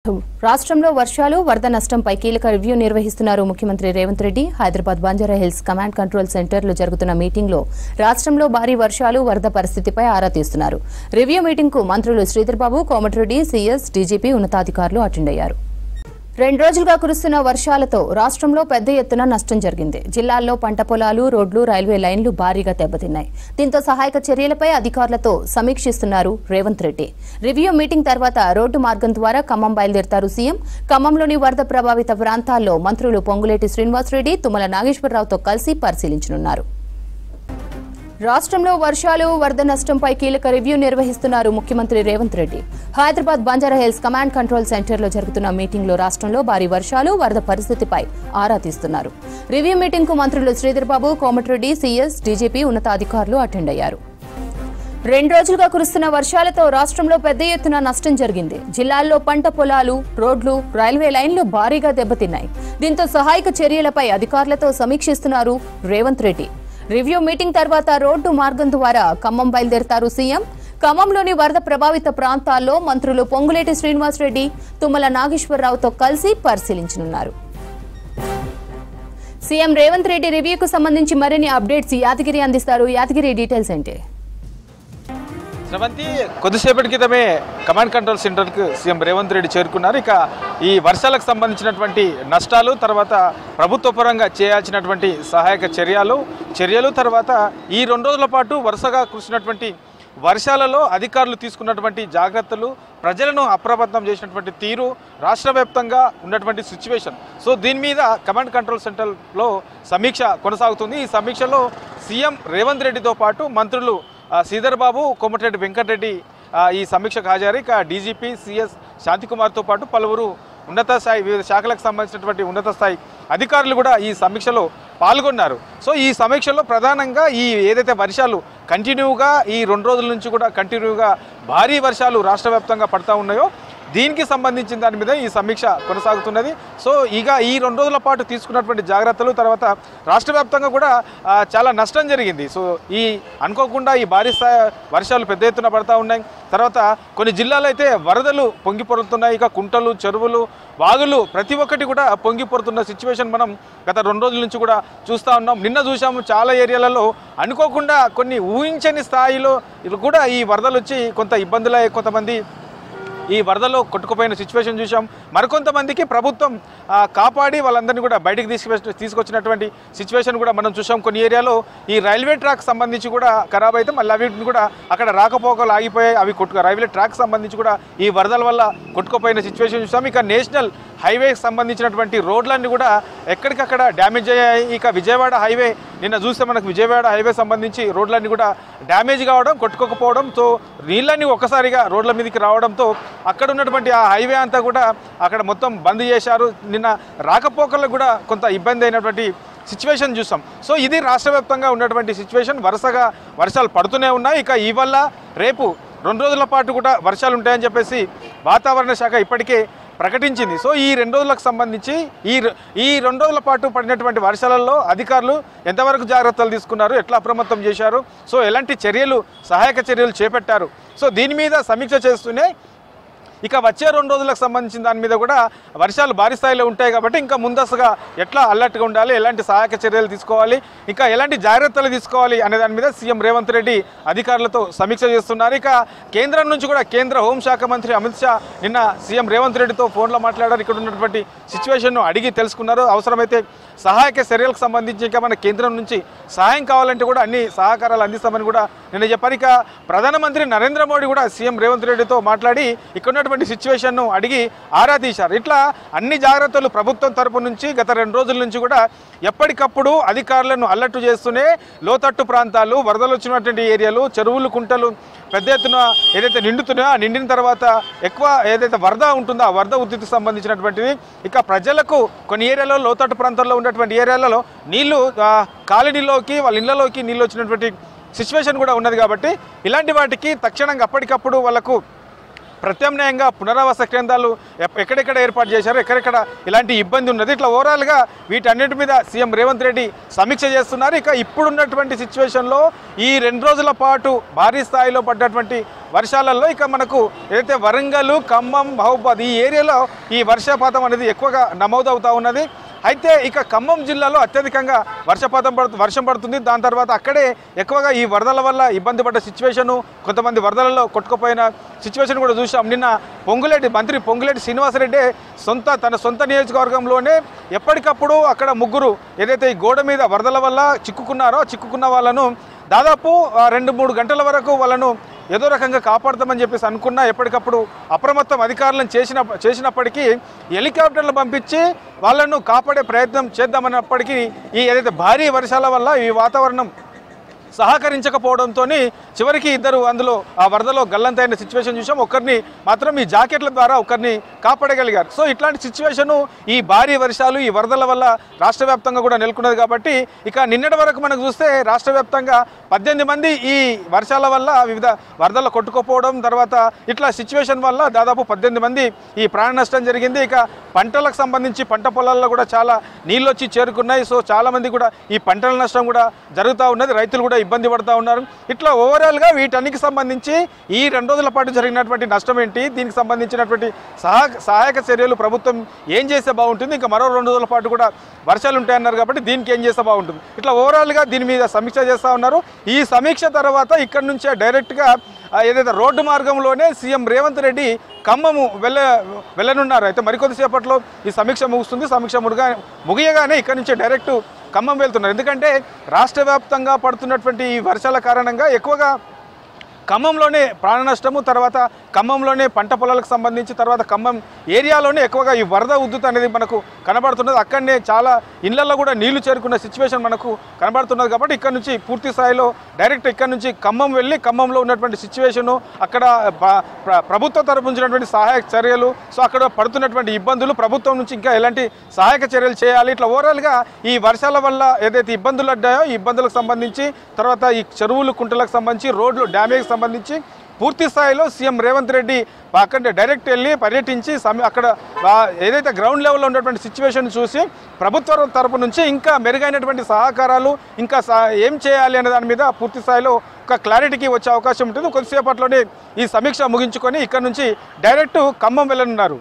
రాష్ట్రంలో వర్షాలు వరద నష్టంపై కీలక రివ్యూ నిర్వహిస్తున్నారు ముఖ్యమంత్రి Revanth Reddy. Hyderabad Banjara hills command control సెంటర్లో జరుగుతున్న మీటింగ్లో రాష్ట్రంలో భారీ వర్షాలు వరద పరిస్థితిపై ఆరా తీస్తున్నారు. రివ్యూ మీటింగ్కు మంత్రులు శ్రీధర్ బాబు, కోమటిరెడ్డి, సీఎస్, డీజీపీ ఉన్నతాధికారులు అటెండ్ అయ్యారు. 2 రోజులుగా కురుస్తున్న వర్షాలతో రాష్ట్రంలో పెద్ద ఎత్తున నష్టం జరిగింది. జిల్లాల్లో పంట పొలాలు, రోడ్లు, రైల్వే లైన్లు భారీగా దెబ్బతిన్నాయి. దీంతో సహాయక చర్యలపై అధికారులతో సమీక్షిస్తున్నారు రేవంత్ రెడ్డి. రివ్యూ మీటింగ్ తర్వాత రోడ్డు మార్గం ద్వారా ఖమ్మం బయలుదేరతారు సీఎం. ఖమ్మంలోని వరద ప్రభావిత ప్రాంతాల్లో మంత్రులు పొంగులేటి శ్రీనివాసరెడ్డి, తుమ్మల నాగేశ్వరరావుతో కలిసి పరిశీలించనున్నారు. రాష్ట్రంలో వర్షాలు వరద నష్టంపై కీలక రివ్యూ నిర్వహిస్తున్నారు ముఖ్యమంత్రి Revanth Reddy. Hyderabad Banjara hills command control సెంటర్లో జరుగుతున్న మీటింగ్లో రాష్ట్రంలో భారీ వర్షాలు వరద పరిస్థితిపై ఆరా తీస్తున్నారు. రివ్యూ మీటింగ్కు మంత్రులు శ్రీధర్ బాబు, కోమటిరెడ్డి, సీఎస్, డీజీపీ ఉన్నతాధికారులు అటెండ్ అయ్యారు. 2 రోజులుగా కురుస్తున్న వర్షాలతో రాష్ట్రంలో పెద్ద ఎత్తున నష్టం జరిగింది. జిల్లాల్లో పంట పొలాలు, రోడ్లు, రైల్వే లైన్లు భారీగా దెబ్బతిన్నాయి. దీంతో సహాయక చర్యలపై అధికారులతో సమీక్షిస్తున్నారు రేవంత్ రెడ్డి. రివ్యూ మీటింగ్ తర్వాత రోడ్డు మార్గం ద్వారా ఖమ్మం బయలుదేరతారు సీఎం. ఖమ్మంలోని వరద ప్రభావిత ప్రాంతాల్లో మంత్రులు పొంగులేటి శ్రీనివాసరెడ్డి, తుమ్మల నాగేశ్వరరావుతో కలిసి పరిశీలించనున్నారు. సీఎం రేవంత్ రెడ్డి రివ్యూకు సంబంధించి మరిన్ని అప్డేట్స్ యాదగిరి అందిస్తారు. యాదగిరి, డీటెయిల్స్ ఏంటి? శ్రవంతి, కొద్దిసేపటి క్రితమే కమాండ్ కంట్రోల్ సెంటర్కు సీఎం రేవంత్ రెడ్డి చేరుకున్నారు. ఇక ఈ వర్షాలకు సంబంధించినటువంటి నష్టాలు, తర్వాత ప్రభుత్వ పరంగా చేయాల్సినటువంటి సహాయక చర్యలు తర్వాత ఈ 2 రోజుల పాటు వరుసగా కురిసినటువంటి వర్షాలలో అధికారులు తీసుకున్నటువంటి జాగ్రత్తలు, ప్రజలను అప్రమత్తం చేసినటువంటి తీరు, రాష్ట్ర వ్యాప్తంగా ఉన్నటువంటి సిచ్యువేషన్. సో దీని మీద కమాండ్ కంట్రోల్ సెంటర్లో సమీక్ష కొనసాగుతుంది. ఈ సమీక్షలో సీఎం రేవంత్ రెడ్డితో పాటు మంత్రులు శ్రీధర్ బాబు, కోమటిరెడ్డి వెంకటరెడ్డి ఈ సమీక్షకు హాజరు. ఇక డీజీపీ, సీఎస్ శాంతికుమార్తో పాటు పలువురు ఉన్నత స్థాయి వివిధ శాఖలకు సంబంధించినటువంటి ఉన్నత స్థాయి అధికారులు కూడా ఈ సమీక్షలో పాల్గొన్నారు. సో ఈ సమీక్షలో ప్రధానంగా ఈ ఏదైతే వర్షాలు కంటిన్యూగా ఈ 2 రోజుల నుంచి కూడా కంటిన్యూగా భారీ వర్షాలు రాష్ట్ర వ్యాప్తంగా పడతా ఉన్నాయో దీనికి సంబంధించిన దాని మీద ఈ సమీక్ష కొనసాగుతున్నది. సో ఇక ఈ 2 రోజుల పాటు తీసుకున్నటువంటి జాగ్రత్తలు, తర్వాత రాష్ట్ర వ్యాప్తంగా కూడా చాలా నష్టం జరిగింది. సో ఈ అనుకోకుండా ఈ భారీ స్థాయి వర్షాలు పెద్ద ఎత్తున పడతా ఉన్నాయి. తర్వాత కొన్ని జిల్లాలో అయితే వరదలు పొంగి పొరుతున్నాయి. ఇక కుంటలు, చెరువులు, వాగులు ప్రతి ఒక్కటి కూడా పొంగి పొరుతున్న సిచ్యువేషన్ మనం గత 2 రోజుల నుంచి కూడా చూస్తూ ఉన్నాం. నిన్న చూసాము చాలా ఏరియాలలో అనుకోకుండా కొన్ని ఊహించని స్థాయిలో కూడా ఈ వరదలు వచ్చి కొంత ఇబ్బందులయ్యే కొంతమంది ఈ వరదలో కొట్టుకుపోయిన సిచ్యువేషన్ చూసాం. మరికొంతమందికి ప్రభుత్వం కాపాడి వాళ్ళందరినీ కూడా బయటికి తీసుకొచ్చినటువంటి సిచ్యువేషన్ కూడా మనం చూసాం. కొన్ని ఏరియాలో ఈ రైల్వే ట్రాక్ సంబంధించి కూడా ఖరాబ్ అయితే మళ్ళీ అవిటిని కూడా అక్కడ రాకపోకలు ఆగిపోయాయి. అవి రైల్వే ట్రాక్ సంబంధించి కూడా ఈ వరదల వల్ల కొట్టుకుపోయిన సిచ్యువేషన్ చూసాం. ఇక నేషనల్ హైవేకి సంబంధించినటువంటి రోడ్లన్నీ కూడా ఎక్కడికక్కడ డ్యామేజ్ అయ్యాయి. ఇక విజయవాడ హైవే నిన్న చూస్తే మనకు విజయవాడ హైవే సంబంధించి రోడ్లన్నీ కూడా డ్యామేజ్ కావడం, కొట్టుకోకపోవడంతో నీళ్ళన్నీ ఒక్కసారిగా రోడ్ల మీదకి రావడంతో అక్కడ ఉన్నటువంటి ఆ హైవే అంతా కూడా అక్కడ మొత్తం బంద్ చేశారు. నిన్న రాకపోకలకు కూడా కొంత ఇబ్బంది అయినటువంటి సిచ్యువేషన్ చూసాం. సో ఇది రాష్ట్ర వ్యాప్తంగా ఉన్నటువంటి సిచ్యువేషన్. వరుసగా వర్షాలు పడుతూనే ఉన్నాయి. ఇక ఇవాళ రేపు 2 రోజుల పాటు కూడా వర్షాలు ఉంటాయని చెప్పేసి వాతావరణ శాఖ ఇప్పటికే ప్రకటించింది. సో ఈ 2 రోజులకు సంబంధించి ఈ 2 రోజుల పాటు పడినటువంటి వర్షాలలో అధికారులు ఎంతవరకు జాగ్రత్తలు తీసుకున్నారు, ఎట్లా అప్రమత్తం చేశారు, సో ఎలాంటి చర్యలు, సహాయక చర్యలు చేపట్టారు, సో దీని మీద సమీక్ష చేస్తూనే ఇక వచ్చే 2 రోజులకు సంబంధించిన దాని మీద కూడా వర్షాలు భారీ స్థాయిలో ఉంటాయి కాబట్టి ఇంకా ముందస్తుగా ఎట్లా అలర్ట్గా ఉండాలి, ఎలాంటి సహాయక చర్యలు తీసుకోవాలి, ఇంకా ఎలాంటి జాగ్రత్తలు తీసుకోవాలి అనే దాని మీద సీఎం రేవంత్ రెడ్డి అధికారులతో సమీక్ష చేస్తున్నారు. ఇక కేంద్రం నుంచి కూడా కేంద్ర హోంశాఖ మంత్రి అమిత్ షా నిన్న సీఎం రేవంత్ రెడ్డితో ఫోన్లో మాట్లాడారు. ఇక్కడ ఉన్నటువంటి సిచ్యువేషన్ను అడిగి తెలుసుకున్నారు. అవసరమైతే సహాయక చర్యలకు సంబంధించి ఇంకా మన కేంద్రం నుంచి సహాయం కావాలంటే కూడా అన్ని సహకారాలు అందిస్తామని కూడా నిన్న చెప్పారు. ఇక ప్రధానమంత్రి నరేంద్ర మోడీ కూడా సీఎం రేవంత్ రెడ్డితో మాట్లాడి ఇక్కడ ఉన్నటువంటి సిచ్యువేషన్ను అడిగి ఆరా తీశారు. ఇట్లా అన్ని జాగ్రత్తలు ప్రభుత్వం తరపు నుంచి గత 2 రోజుల నుంచి కూడా ఎప్పటికప్పుడు అధికారులను అలర్ట్ చేస్తూనే లోతట్టు ప్రాంతాలు, వరదలు వచ్చినటువంటి ఏరియాలు, చెరువులు, కుంటలు పెద్ద ఎత్తున ఏదైతే నిండుతున్నాయో ఆ నిండిన తర్వాత ఎక్కువ ఏదైతే వరద ఉంటుందో ఆ వరద ఉధృతికి సంబంధించినటువంటిది. ఇక ప్రజలకు కొన్ని ఏరియాలో లోతట్టు ప్రాంతాల్లో ఉన్నటువంటి ఏరియాలలో నీళ్లు కాలనీలోకి, వాళ్ళ ఇళ్లలోకి నీళ్ళు వచ్చినటువంటి సిచ్యువేషన్ కూడా ఉన్నది. కాబట్టి ఇలాంటి వాటికి తక్షణంగా అప్పటికప్పుడు వాళ్ళకు ప్రత్యామ్నాయంగా పునరావాస కేంద్రాలు ఎక్కడెక్కడ ఏర్పాటు చేశారు, ఎక్కడెక్కడ ఇలాంటి ఇబ్బంది ఉన్నది, ఇట్లా ఓవరాల్గా వీటన్నిటి మీద సీఎం రేవంత్ రెడ్డి సమీక్ష చేస్తున్నారు. ఇక ఇప్పుడున్నటువంటి సిచ్యువేషన్లో ఈ 2 రోజుల పాటు భారీ స్థాయిలో పడ్డటువంటి వర్షాలలో ఇక మనకు ఏదైతే వరంగల్, ఖమ్మం, మహబూబాద్ ఈ ఏరియాలో ఈ వర్షపాతం అనేది ఎక్కువగా నమోదవుతూ ఉన్నది. అయితే ఇక ఖమ్మం జిల్లాలో అత్యధికంగా వర్షం పడుతుంది. దాని తర్వాత అక్కడే ఎక్కువగా ఈ వరదల వల్ల ఇబ్బంది పడ్డ సిచ్యువేషను, కొంతమంది వరదలలో కొట్టుకుపోయిన సిచ్యువేషన్ కూడా చూసాం. నిన్న మంత్రి పొంగులేటి శ్రీనివాసరెడ్డి తన సొంత నియోజకవర్గంలోనే ఎప్పటికప్పుడు అక్కడ ముగ్గురు ఏదైతే ఈ గోడ మీద వరదల వల్ల చిక్కుకున్న వాళ్ళను దాదాపు 2-3 గంటల వరకు వాళ్ళను ఏదో రకంగా కాపాడతామని చెప్పేసి అనుకున్నా ఎప్పటికప్పుడు అప్రమత్తం అధికారులను చేసినప్పటికీ హెలికాప్టర్లు పంపించి వాళ్ళను కాపాడే ప్రయత్నం చేద్దామన్నప్పటికీ ఈ ఏదైతే భారీ వర్షాల వల్ల ఈ వాతావరణం సహకరించకపోవడంతో చివరికి ఇద్దరు అందులో ఆ వరదలో గల్లంతైన సిచ్యువేషన్ చూసాం. ఒకరిని మాత్రం ఈ జాకెట్ల ద్వారా ఒకరిని కాపాడగలిగారు. సో ఇట్లాంటి సిచ్యువేషను ఈ భారీ వర్షాలు ఈ వరదల వల్ల రాష్ట్ర వ్యాప్తంగా కూడా నెలకొన్నది. కాబట్టి ఇక నిన్నటి వరకు మనకు చూస్తే రాష్ట్ర వ్యాప్తంగా 18 మంది ఈ వర్షాల వల్ల వివిధ వరదలు కొట్టుకుపోవడం, తర్వాత ఇట్లా సిచ్యువేషన్ వల్ల దాదాపు 18 మంది ఈ ప్రాణ నష్టం జరిగింది. ఇక పంటలకు సంబంధించి పంట పొలాల్లో కూడా చాలా నీళ్ళు వచ్చి చేరుకున్నాయి. సో చాలామంది కూడా ఈ పంటల నష్టం కూడా జరుగుతూ ఉన్నది, రైతులు కూడా ఇబ్బంది పడుతూ ఉన్నారు. ఇట్లా ఓవరాల్గా వీటన్నికి సంబంధించి ఈ 2 రోజుల పాటు జరిగినటువంటి నష్టం ఏంటి, దీనికి సంబంధించినటువంటి సహాయక చర్యలు ప్రభుత్వం ఏం చేస్తే బాగుంటుంది, ఇంకా మరో 2 రోజుల పాటు కూడా వర్షాలు ఉంటాయన్నారు కాబట్టి దీనికి ఏం చేస్తే బాగుంటుంది, ఇట్లా ఓవరాల్గా దీని మీద సమీక్ష చేస్తూ ఉన్నారు. ఈ సమీక్ష తర్వాత ఇక్కడ నుంచే డైరెక్ట్గా ఏదైతే రోడ్డు మార్గంలోనే సీఎం రేవంత్ రెడ్డి ఖమ్మము వెళ్ళనున్నారు. అయితే మరికొద్దిసేపట్లో ఈ సమీక్ష ముగుస్తుంది. సమీక్ష ముగియగానే ఇక్కడ నుంచే డైరెక్ట్ ఖమ్మం వెళ్తున్నారు. ఎందుకంటే రాష్ట్ర వ్యాప్తంగా పడుతున్నటువంటి ఈ వర్షాల కారణంగా ఎక్కువగా ఖమ్మంలోనే ప్రాణ నష్టము, తర్వాత ఖమ్మంలోనే పంట పొలాలకు సంబంధించి, తర్వాత ఖమ్మం ఏరియాలోనే ఎక్కువగా ఈ వరద ఉద్ధృతి అనేది మనకు కనబడుతున్నది. అక్కడనే చాలా ఇళ్లలో కూడా నీళ్లు చేరుకున్న సిచ్యువేషన్ మనకు కనబడుతున్నది. కాబట్టి ఇక్కడ నుంచి పూర్తి స్థాయిలో డైరెక్ట్ ఇక్కడ నుంచి ఖమ్మం వెళ్ళి ఖమ్మంలో ఉన్నటువంటి సిచ్యువేషను, అక్కడ ప్రభుత్వం తరపు నుంచినటువంటి సహాయక చర్యలు, సో అక్కడ పడుతున్నటువంటి ఇబ్బందులు, ప్రభుత్వం నుంచి ఇంకా ఎలాంటి సహాయక చర్యలు చేయాలి, ఇట్లా ఓవరాల్గా ఈ వర్షాల వల్ల ఏదైతే ఇబ్బందులు అడ్డాయో ఈ ఇబ్బందులకు సంబంధించి, తర్వాత ఈ చెరువులు కుంటలకు సంబంధించి, రోడ్లు డ్యామేజ్ సంబంధించి పూర్తి స్థాయిలో సీఎం రేవంత్ రెడ్డి అక్కడ డైరెక్ట్ వెళ్ళి పర్యటించి అక్కడ ఏదైతే గ్రౌండ్ లెవెల్లో ఉన్నటువంటి సిచ్యువేషన్ చూసి ప్రభుత్వం తరపు నుంచి ఇంకా మెరుగైనటువంటి సహకారాలు ఇంకా ఏం చేయాలి అనే దాని మీద పూర్తి స్థాయిలో ఒక క్లారిటీకి వచ్చే అవకాశం ఉంటుంది. కొద్దిసేపట్లోనే ఈ సమీక్ష ముగించుకొని ఇక్కడ నుంచి డైరెక్ట్ ఖమ్మం వెళ్ళనున్నారు.